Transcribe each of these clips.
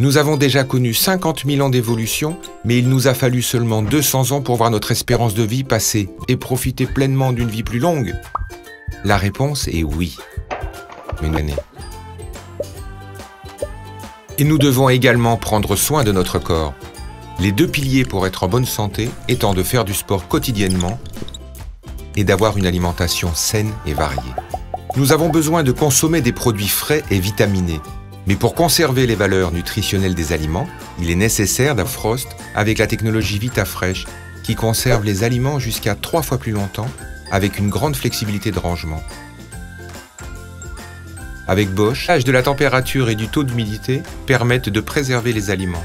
Nous avons déjà connu 50 000 ans d'évolution, mais il nous a fallu seulement 200 ans pour voir notre espérance de vie passer et profiter pleinement d'une vie plus longue. La réponse est oui. Une année. Et nous devons également prendre soin de notre corps. Les deux piliers pour être en bonne santé étant de faire du sport quotidiennement et d'avoir une alimentation saine et variée. Nous avons besoin de consommer des produits frais et vitaminés. Mais pour conserver les valeurs nutritionnelles des aliments, il est nécessaire d'un Frost avec la technologie VitaFresh qui conserve les aliments jusqu'à 3 fois plus longtemps avec une grande flexibilité de rangement. Avec Bosch, l'âge de la température et du taux d'humidité permettent de préserver les aliments.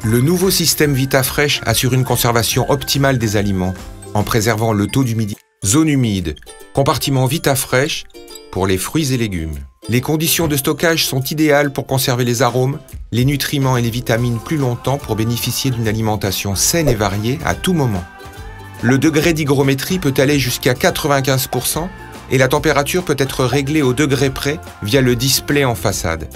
Le nouveau système VitaFresh assure une conservation optimale des aliments en préservant le taux d'humidité. Zone humide, compartiment VitaFresh pour les fruits et légumes. Les conditions de stockage sont idéales pour conserver les arômes, les nutriments et les vitamines plus longtemps pour bénéficier d'une alimentation saine et variée à tout moment. Le degré d'hygrométrie peut aller jusqu'à 95% et la température peut être réglée au degré près via le display en façade.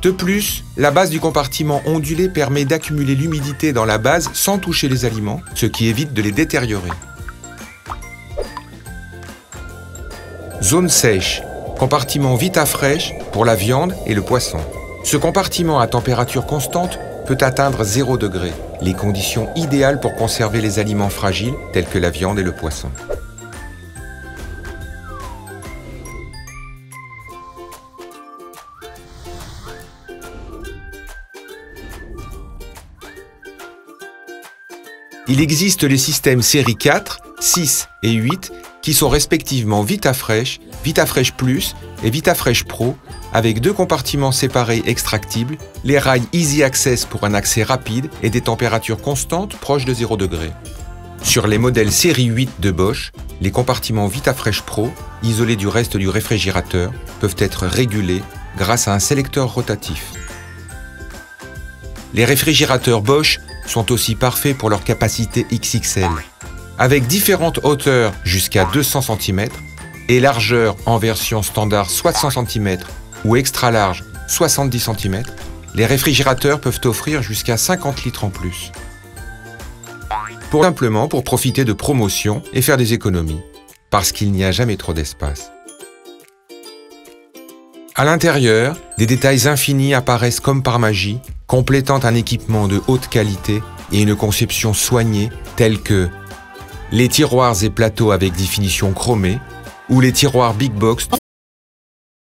De plus, la base du compartiment ondulé permet d'accumuler l'humidité dans la base sans toucher les aliments, ce qui évite de les détériorer. Zone sèche, compartiment VitaFresh pour la viande et le poisson. Ce compartiment à température constante peut atteindre 0 degré, les conditions idéales pour conserver les aliments fragiles tels que la viande et le poisson. Il existe les systèmes série 4, 6 et 8 qui sont respectivement VitaFresh, VitaFresh Plus et VitaFresh Pro avec 2 compartiments séparés extractibles, les rails Easy Access pour un accès rapide et des températures constantes proches de 0 degré. Sur les modèles série 8 de Bosch, les compartiments VitaFresh Pro, isolés du reste du réfrigérateur, peuvent être régulés grâce à un sélecteur rotatif. Les réfrigérateurs Bosch sont aussi parfaits pour leur capacité XXL. Avec différentes hauteurs jusqu'à 200 cm et largeur en version standard 60 cm ou extra large 70 cm, les réfrigérateurs peuvent offrir jusqu'à 50 litres en plus. Simplement pour profiter de promotions et faire des économies, parce qu'il n'y a jamais trop d'espace. À l'intérieur, des détails infinis apparaissent comme par magie, complétant un équipement de haute qualité et une conception soignée telle que les tiroirs et plateaux avec des finitions chromées ou les tiroirs Big Box